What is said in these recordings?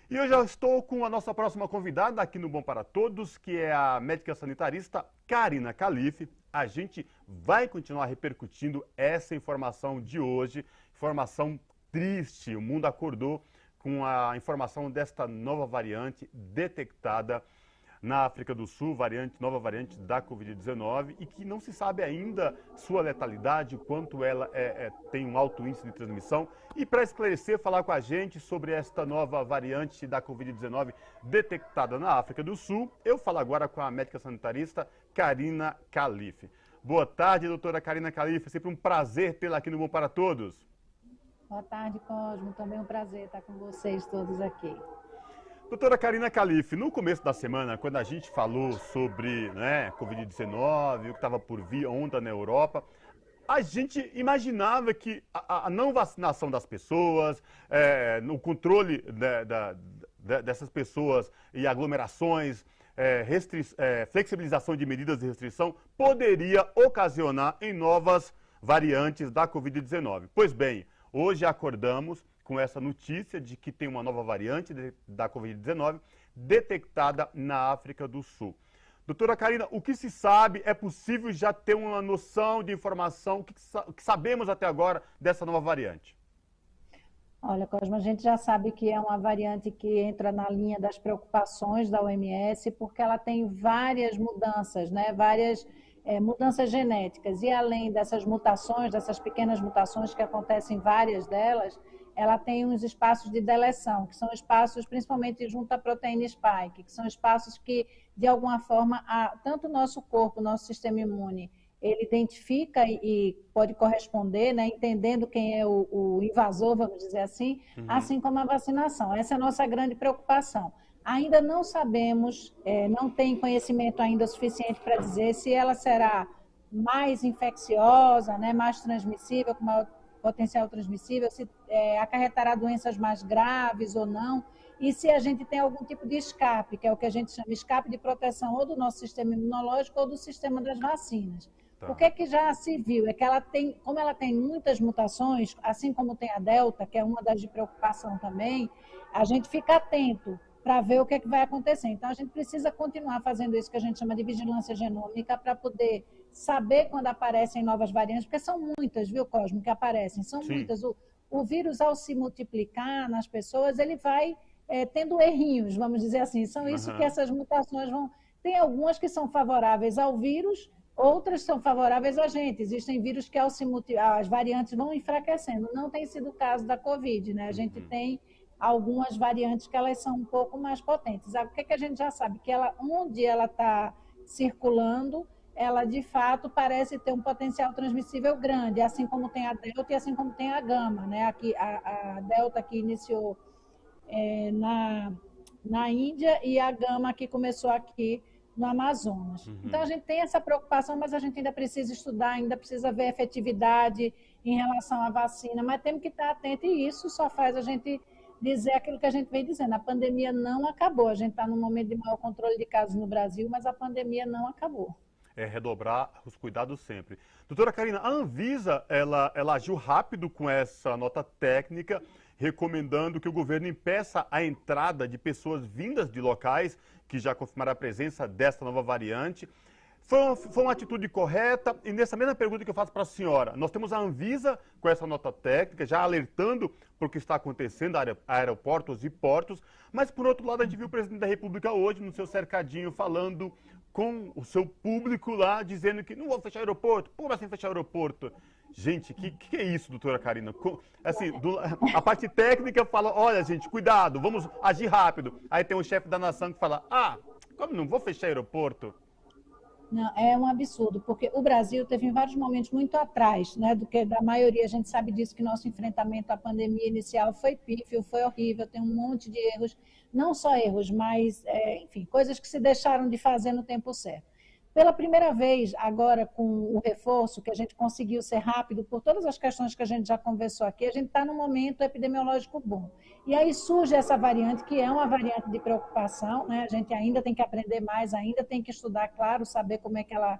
E eu já estou com a nossa próxima convidada aqui no Bom para Todos, que é a médica sanitarista Karina Calife. A gente vai continuar repercutindo essa informação de hoje, informação triste. O mundo acordou com a informação desta nova variante detectada na África do Sul, nova variante da Covid-19, e que não se sabe ainda sua letalidade, o quanto ela tem um alto índice de transmissão. E para esclarecer, falar com a gente sobre esta nova variante da Covid-19 detectada na África do Sul, eu falo agora com a médica sanitarista Karina Calife. Boa tarde, doutora Karina Calife, é sempre um prazer tê-la aqui no Bom para Todos. Boa tarde, Cosmo. Também é um prazer estar com vocês todos aqui. Doutora Karina Calife, no começo da semana, quando a gente falou sobre Covid-19, o que estava por vir, onda na Europa, a gente imaginava que a não vacinação das pessoas, no controle dessas pessoas e aglomerações, flexibilização de medidas de restrição, poderia ocasionar em novas variantes da Covid-19. Pois bem, hoje acordamos com essa notícia de que tem uma nova variante da Covid-19 detectada na África do Sul. Doutora Karina, o que se sabe? É possível já ter uma noção de informação? O que sabemos até agora dessa nova variante? Olha, Cosmo, a gente já sabe que é uma variante que entra na linha das preocupações da OMS, porque ela tem várias mudanças, né? Várias mudanças genéticas. E além dessas mutações, dessas pequenas mutações que acontecem várias delas, ela tem uns espaços de deleção, que são espaços principalmente junto à proteína spike, que são espaços que, de alguma forma, tanto o nosso corpo, o nosso sistema imune, ele identifica e pode corresponder, né, entendendo quem é o invasor, vamos dizer assim, assim como a vacinação. Essa é a nossa grande preocupação. Ainda não sabemos, não tem conhecimento ainda suficiente para dizer se ela será mais infecciosa, né, mais transmissível, com maior potencial transmissível, se acarretará doenças mais graves ou não, e se a gente tem algum tipo de escape, que é o que a gente chama de escape de proteção ou do nosso sistema imunológico ou do sistema das vacinas. Tá. O que é que já se viu? É que ela tem, como ela tem muitas mutações, assim como tem a Delta, que é uma das de preocupação também, a gente fica atento para ver o que é que vai acontecer. Então, a gente precisa continuar fazendo isso que a gente chama de vigilância genômica para poder saber quando aparecem novas variantes, porque são muitas, viu, Cosmo, que aparecem, são Sim. muitas. O vírus, ao se multiplicar nas pessoas, ele vai tendo errinhos, vamos dizer assim. São isso que essas mutações vão... Tem algumas que são favoráveis ao vírus, outras são favoráveis a gente. Existem vírus que, ao se multiplicar, as variantes vão enfraquecendo. Não tem sido o caso da Covid, né? A gente tem algumas variantes que elas são um pouco mais potentes. O que a gente já sabe? Que ela, onde ela está circulando, ela de fato parece ter um potencial transmissível grande, assim como tem a Delta e assim como tem a Gama, né? Aqui, a Delta que iniciou na Índia e a Gama que começou aqui no Amazonas. Então a gente tem essa preocupação, mas a gente ainda precisa estudar, ainda precisa ver efetividade em relação à vacina, mas temos que estar atento e isso só faz a gente dizer aquilo que a gente vem dizendo. A pandemia não acabou. A gente está num momento de maior controle de casos no Brasil, mas a pandemia não acabou. Redobrar os cuidados sempre. Doutora Karina, a Anvisa, ela agiu rápido com essa nota técnica, recomendando que o governo impeça a entrada de pessoas vindas de locais que já confirmaram a presença desta nova variante. Foi uma atitude correta, e nessa mesma pergunta que eu faço para a senhora, nós temos a Anvisa com essa nota técnica, já alertando para o que está acontecendo, aeroportos e portos, mas por outro lado a gente viu o presidente da República hoje no seu cercadinho falando com o seu público lá, dizendo que não vou fechar aeroporto, como assim fechar aeroporto? Gente, que é isso, doutora Karina? Assim, a parte técnica fala, olha gente, cuidado, vamos agir rápido. Aí tem o chefe da nação que fala, como não vou fechar aeroporto? Não, é um absurdo, porque o Brasil teve em vários momentos muito atrás, né, do que da maioria. A gente sabe disso, que nosso enfrentamento à pandemia inicial foi pífio, foi horrível, tem um monte de erros, não só erros, mas, enfim, coisas que se deixaram de fazer no tempo certo. Pela primeira vez, agora com o reforço, que a gente conseguiu ser rápido, por todas as questões que a gente já conversou aqui, a gente está num momento epidemiológico bom. E aí surge essa variante, que é uma variante de preocupação, né? A gente ainda tem que aprender mais, ainda tem que estudar, claro, saber como é que ela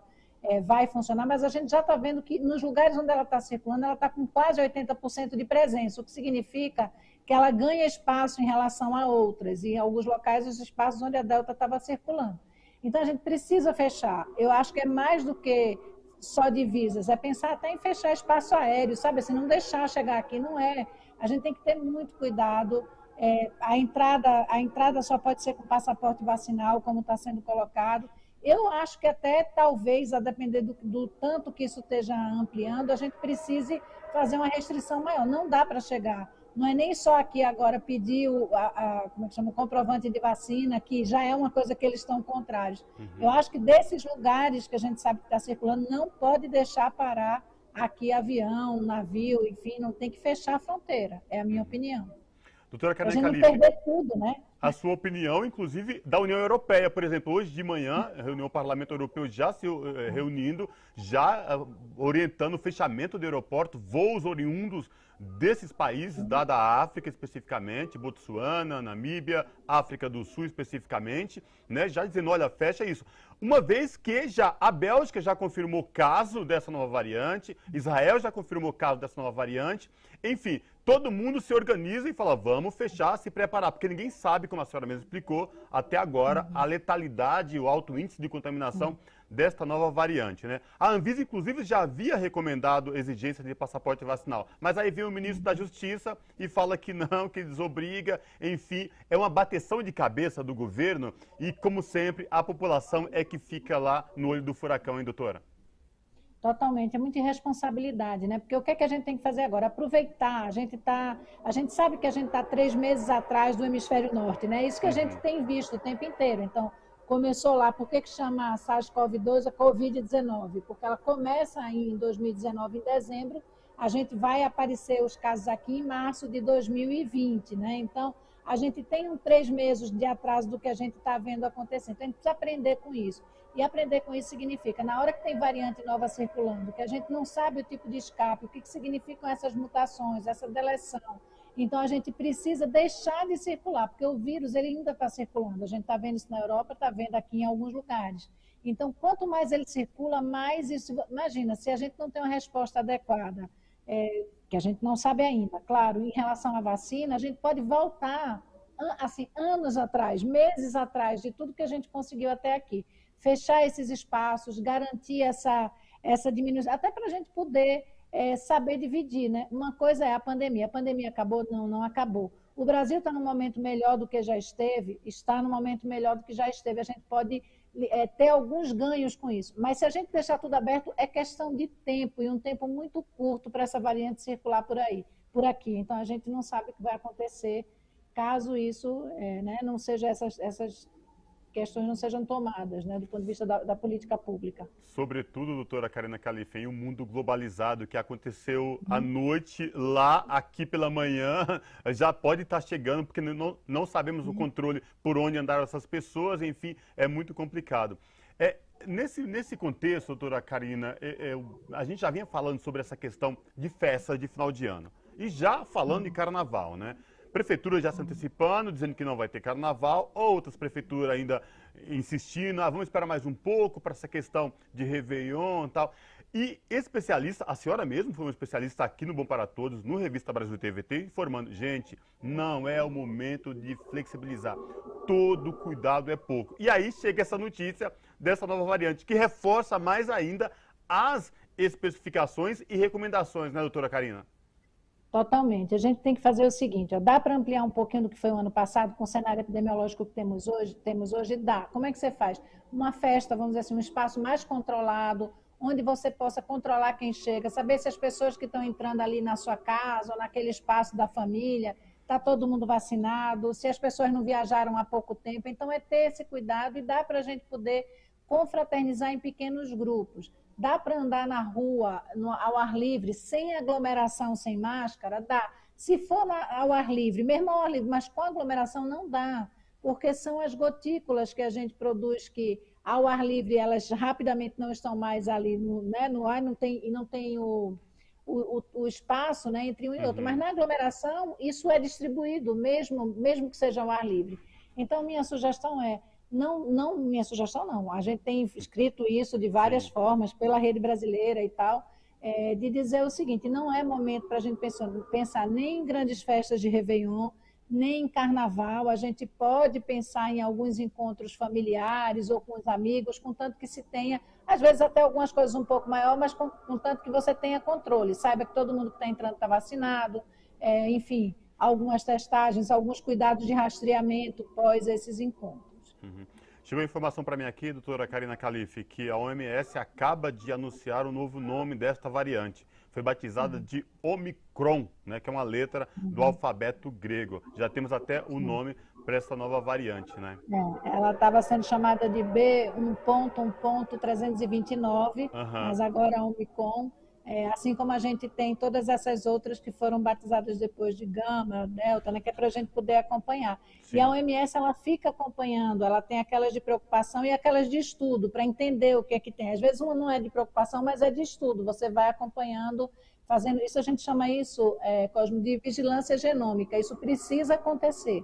vai funcionar, mas a gente já está vendo que nos lugares onde ela está circulando, ela está com quase 80% de presença, o que significa que ela ganha espaço em relação a outras, e em alguns locais os espaços onde a Delta estava circulando. Então a gente precisa fechar. Eu acho que é mais do que só divisas, é pensar até em fechar espaço aéreo, sabe assim, não deixar chegar aqui, não é. A gente tem que ter muito cuidado. A entrada só pode ser com passaporte vacinal, como está sendo colocado. Eu acho que até talvez, a depender do tanto que isso esteja ampliando, a gente precise fazer uma restrição maior. Não dá para chegar. Não é nem só aqui agora pedir como é que chama, o comprovante de vacina, que já é uma coisa que eles estão contrários. Eu acho que desses lugares que a gente sabe que está circulando, não pode deixar parar aqui avião, navio, enfim, não tem que fechar a fronteira, é a minha opinião. Doutora Para a Karina gente não Calife, perder tudo, né? a sua opinião, inclusive, da União Europeia. Por exemplo, hoje de manhã, a reunião do Parlamento Europeu já se reunindo, já orientando o fechamento do aeroporto, voos oriundos desses países, da África especificamente, Botsuana, Namíbia, África do Sul especificamente, né, já dizendo, olha, fecha isso. Uma vez que a Bélgica já confirmou caso dessa nova variante, Israel já confirmou caso dessa nova variante, enfim, todo mundo se organiza e fala, vamos fechar, se preparar, porque ninguém sabe, como a senhora mesmo explicou, até agora, a letalidade, o alto índice de contaminação desta nova variante, né? A Anvisa, inclusive, já havia recomendado exigência de passaporte vacinal, mas aí vem o ministro da Justiça e fala que não, que desobriga, enfim, é uma bateção de cabeça do governo e, como sempre, a população é que fica lá no olho do furacão, hein, doutora? Totalmente, é muita irresponsabilidade, né? Porque o que é que a gente tem que fazer agora? Aproveitar. A gente sabe que a gente está 3 meses atrás do hemisfério norte, né? Isso que a gente tem visto o tempo inteiro. Então, começou lá. Por que chama a SARS-CoV-2 a Covid-19? Porque ela começa aí em 2019, em dezembro. A gente vai aparecer os casos aqui em março de 2020, né? Então, a gente tem 3 meses de atraso do que a gente está vendo acontecer. Então, a gente precisa aprender com isso. E aprender com isso significa, na hora que tem variante nova circulando, que a gente não sabe o tipo de escape, o que significam essas mutações, essa deleção. Então, a gente precisa deixar de circular, porque o vírus ele ainda está circulando. A gente está vendo isso na Europa, está vendo aqui em alguns lugares. Então, quanto mais ele circula, mais isso... Imagina, se a gente não tem uma resposta adequada, que a gente não sabe ainda, claro, em relação à vacina, a gente pode voltar, assim, anos atrás, meses atrás, de tudo que a gente conseguiu até aqui. Fechar esses espaços, garantir essa diminuição, até para a gente poder saber dividir, né? Uma coisa é a pandemia acabou? Não, não acabou. O Brasil está num momento melhor do que já esteve, está num momento melhor do que já esteve, a gente pode ter alguns ganhos com isso, mas se a gente deixar tudo aberto, é questão de tempo, e um tempo muito curto para essa variante circular por aqui, então a gente não sabe o que vai acontecer caso isso, né, não seja essas questões não sejam tomadas, né, do ponto de vista da política pública. Sobretudo, doutora Karina Calife, em um mundo globalizado que aconteceu à noite, lá, aqui pela manhã, já pode estar chegando, porque não sabemos o controle por onde andaram essas pessoas, enfim, é muito complicado. Nesse contexto, doutora Karina, a gente já vinha falando sobre essa questão de festa de final de ano, e já falando de carnaval, né? Prefeitura já se antecipando, dizendo que não vai ter carnaval, outras prefeituras ainda insistindo, vamos esperar mais um pouco para essa questão de Réveillon e tal. E especialista, a senhora mesmo foi uma especialista aqui no Bom para Todos, no Revista Brasil TVT, informando, gente, não é o momento de flexibilizar, todo cuidado é pouco. E aí chega essa notícia dessa nova variante, que reforça mais ainda as especificações e recomendações, né, doutora Karina? Totalmente. A gente tem que fazer o seguinte, dá para ampliar um pouquinho do que foi o ano passado com o cenário epidemiológico que temos hoje? Dá. Como é que você faz? Uma festa, vamos dizer assim, um espaço mais controlado, onde você possa controlar quem chega, saber se as pessoas que estão entrando ali na sua casa ou naquele espaço da família, está todo mundo vacinado, se as pessoas não viajaram há pouco tempo. Então, é ter esse cuidado e dá para a gente poder confraternizar em pequenos grupos. Dá para andar na rua, ao ar livre, sem aglomeração, sem máscara? Dá. Se for ao ar livre, mesmo ao ar livre, mas com aglomeração não dá, porque são as gotículas que a gente produz que, ao ar livre, elas rapidamente não estão mais ali no ar, não tem o espaço, né, entre um e outro. Mas na aglomeração, isso é distribuído, mesmo que seja ao ar livre. Então, minha sugestão é, minha sugestão não, a gente tem escrito isso de várias formas, pela rede brasileira e tal, de dizer o seguinte: não é momento para a gente pensar nem em grandes festas de Réveillon, nem em carnaval. A gente pode pensar em alguns encontros familiares ou com os amigos, contanto que se tenha, às vezes até algumas coisas um pouco maior, mas contanto que você tenha controle, saiba que todo mundo que está entrando está vacinado, enfim, algumas testagens, alguns cuidados de rastreamento pós esses encontros. Uhum. Chegou a informação para mim aqui, doutora Karina Calife, que a OMS acaba de anunciar o novo nome desta variante. Foi batizada de Omicron, né, que é uma letra do alfabeto grego. Já temos até o nome para essa nova variante, né? Ela estava sendo chamada de B1.1.329, Aham, mas agora a Omicron, assim como a gente tem todas essas outras que foram batizadas depois de Gama, Delta, né, que é para a gente poder acompanhar. E a sim. OMS, ela fica acompanhando, ela tem aquelas de preocupação e aquelas de estudo, para entender o que é que tem. Às vezes uma não é de preocupação, mas é de estudo, você vai acompanhando, fazendo isso, a gente chama isso, Cosmo, de vigilância genômica, isso precisa acontecer.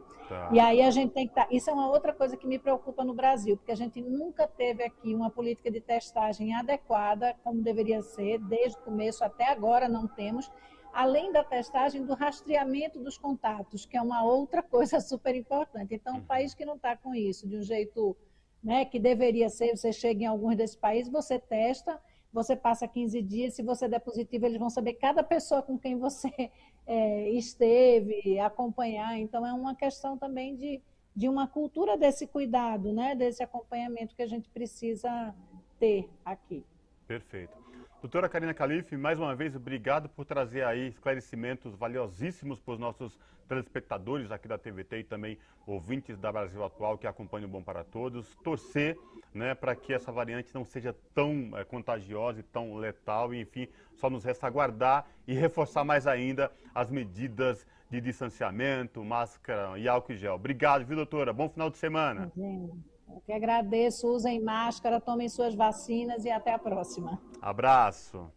E Tá. aí a gente tem que estar. Isso é uma outra coisa que me preocupa no Brasil, porque a gente nunca teve aqui uma política de testagem adequada, como deveria ser, desde o começo até agora não temos. Além da testagem, do rastreamento dos contatos, que é uma outra coisa super importante. Então, um Uhum. país que não está com isso, de um jeito, né, que deveria ser, você chega em alguns desses países, você testa, você passa 15 dias, se você der positivo, eles vão saber cada pessoa com quem você esteve, acompanhar. Então, é uma questão também de uma cultura desse cuidado, né? Desse acompanhamento que a gente precisa ter aqui. Perfeito. Doutora Karina Calife, mais uma vez, obrigado por trazer aí esclarecimentos valiosíssimos para os nossos telespectadores aqui da TVT e também ouvintes da Brasil Atual que acompanham o Bom para Todos. Torcer, né, para que essa variante não seja tão contagiosa e tão letal e, enfim, só nos resta aguardar e reforçar mais ainda as medidas de distanciamento, máscara e álcool em gel. Obrigado, viu, doutora? Bom final de semana. Eu que agradeço, usem máscara, tomem suas vacinas e até a próxima. Abraço.